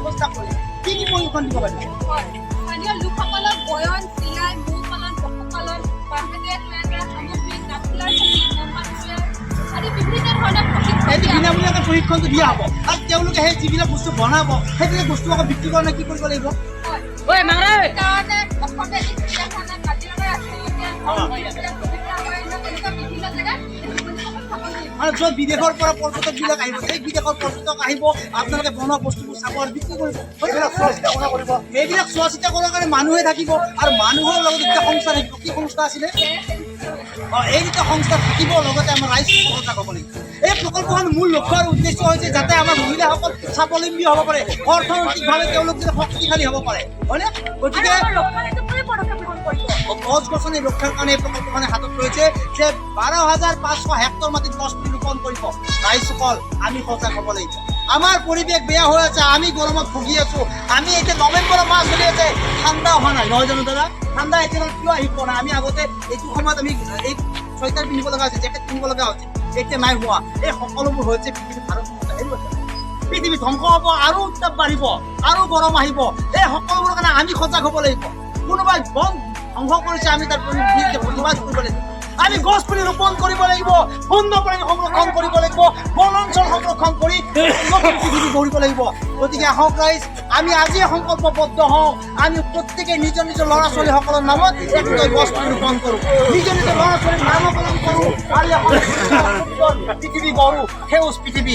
ব্যৱস্থা কৰি কি প্ৰশিক্ষণ দিব পাৰিব? স্থানীয় লোকসকলক বয়ন, চিলাই, মৌ পালন, পশুপালন, বাঁহেৰে তৈয়াৰ কৰা সামগ্ৰী, কাঠফুলাৰ খেতি, মৌমাছি আদি বিভিন্ন ধৰণৰ প্ৰশিক্ষণ বিনামূলীয়াকৈ প্ৰশিক্ষণটো দিয়া হ'ব আৰু তেওঁলোকে সেই যিবিলাক বস্তু বনাব সেইবিলাক বস্তু আকৌ বিক্ৰী কাৰণে কি কৰিব লাগিব? কাৰণে অসমে চিৰিয়াখানা, কাজিৰঙা ৰাষ্ট্ৰীয় উদ্যান, বিভিন্ন জেগাত আৰু য'ত বিদেশৰ পৰা পৰ্যটকবিলাক আহিব সেই বিদেশৰ পৰ্যটক আহিব আপোনালোকে বনোৱা বস্তুবোৰ চাব আৰু বিক্ৰী কৰিব। সেইবিলাক চোৱা চিতা কৰাৰ কাৰণে মানুহে থাকিব আৰু মানুহৰ লগত দুটা সংস্থা থাকিব। কি সংস্থা আছিলে? এই দুটা সংস্থা থাকিব, লগতে আমাৰ ৰাইজ সজাগ হ'ব লাগিব। এই প্ৰকল্পখন মূল লক্ষ্য আৰু উদ্দেশ্য হৈছে যাতে আমাৰ মহিলাসকল স্বাৱলম্বী হ'ব পাৰে, অৰ্থনৈতিকভাৱে তেওঁলোক যাতে শক্তিশালী হ'ব পাৰে, হয়নে? গতিকে গছ গছনি ৰক্ষাৰ কাৰণে এই প্ৰকল্পখনে হাতত লৈছে যে 12,500 হেক্টৰ মাটিত গছ পুলি ৰোপণ কৰিব। ৰাইজসকল আমি সজাগ হ'ব লাগিব। আমাৰ পৰিৱেশ বেয়া হৈ আছে, আমি গৰমত ভুগি আছো। আমি এতিয়া নৱেম্বৰৰ মাহ চলি আছে, ঠাণ্ডা অহা নাই, নহয় জানো দাদা? ঠাণ্ডা এতিয়া কিয় আহি পোৱা নাই? আমি আগতে এইটো সময়ত আমি এই চুৱেটাৰ পিন্ধিব লগা হৈছে, জেকেট পিন্ধিব লগা হৈছে, এতিয়া নাই হোৱা। এই সকলোবোৰ হৈছে পৃথিৱী ভাৰত পৃথিৱী ধ্বংস হ'ব, আৰু উত্তাপ বাঢ়িব, আৰু গৰম আহিব। এই সকলোবোৰৰ কাৰণে আমি সজাগ হ'ব লাগিব। কোনোবাই বন ধ্বংস কৰিছে, আমি তাৰ প্ৰতিবাদ কৰিব লাগিব। আমি গছ পুলি ৰোপণ কৰিব লাগিব, বন্যপ্ৰাণী সংৰক্ষণ কৰিব লাগিব, বনাঞ্চল সংৰক্ষণ কৰি পৃথিৱী গঢ়িব লাগিব। গতিকে আহক ৰাইজ, আমি আজিয়ে সংকল্পবদ্ধ হওঁ। আমি প্ৰত্যেকে নিজৰ নিজৰ ল'ৰা ছোৱালীসকলৰ নামত একোটাই গছ পুলি ৰোপণ কৰোঁ, নিজৰ নিজৰ ল'ৰা ছোৱালীৰ নামকৰণ কৰোঁ আৰু পৃথিৱী গঢ়ো, সেউজ পৃথিৱী।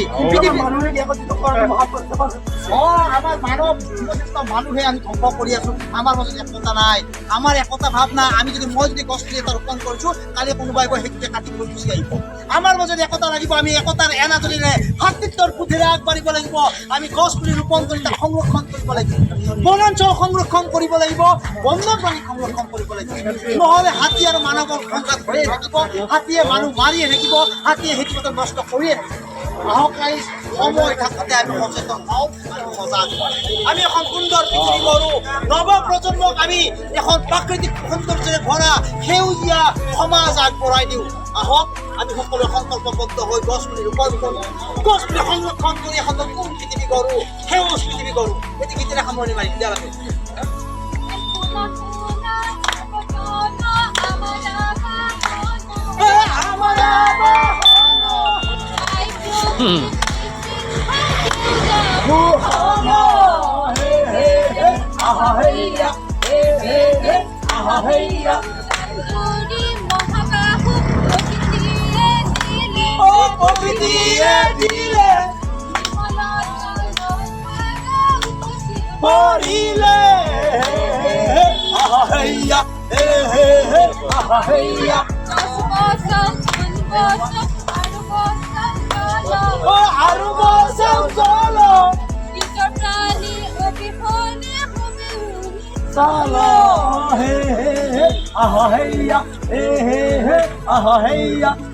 আমাৰ মানৱ যথেষ্ট মানুহে আমি ধ্বংস কৰি আছো। আমাৰ মাজত একতা নাই, আমাৰ একতা ভাৱ নাই। আমি মই যদি গছ পুলি এটা ৰোপণ কৰিছো, কালি কোনোবাই গৈ সেইটোকে কাটি গৈ গুচি আহিব। আমাৰ মাজত একতা লাগিব। আমি একতাৰ এনাজৰীৰে ভাতৃত্বৰ পুথিৰে আগবাঢ়িব লাগিব। আমি গছ পুলি ৰোপণ কৰি তাক সংৰক্ষণ কৰিব লাগিব, বনাঞ্চল সংৰক্ষণ কৰিব লাগিব, বন্যপ্ৰাণী সংৰক্ষণ কৰিব লাগিব। নহ'লে হাতী আৰু মানৱৰ সংঘাত হৈয়ে থাকিব, হাতীয়ে মানুহ মাৰিয়ে থাকিব, হাতীয়ে খেতিপথাৰ নষ্ট কৰিয়ে থাকিব। আহক ৰাইজ, সময় থাকোঁতে আমি সচেতন হওঁ আৰু সজাগ হওঁ। আমি এখন সুন্দৰ পৃথিৱী গঢ়ো, নৱ প্ৰজন্মক আমি এখন প্ৰাকৃতিক সৌন্দৰ্যৰে ভৰা সেউজীয়া সমাজ আগবঢ়াই দিওঁ। আহক আমি সকলোৱে সংকল্পবদ্ধ হৈ গছ পুলি ৰোপণ কৰোঁ, গছ পুলি সংৰক্ষণ কৰি এখন নতুন পৃথিৱী গঢ়ো, সেউজ পৃথিৱী গঢ়ো। এটি গীতেৰে সামৰণি মাৰিম দিয়া লাগে। Sala, hey, hey, hey, ah, hey, hey, hey, ah, hey,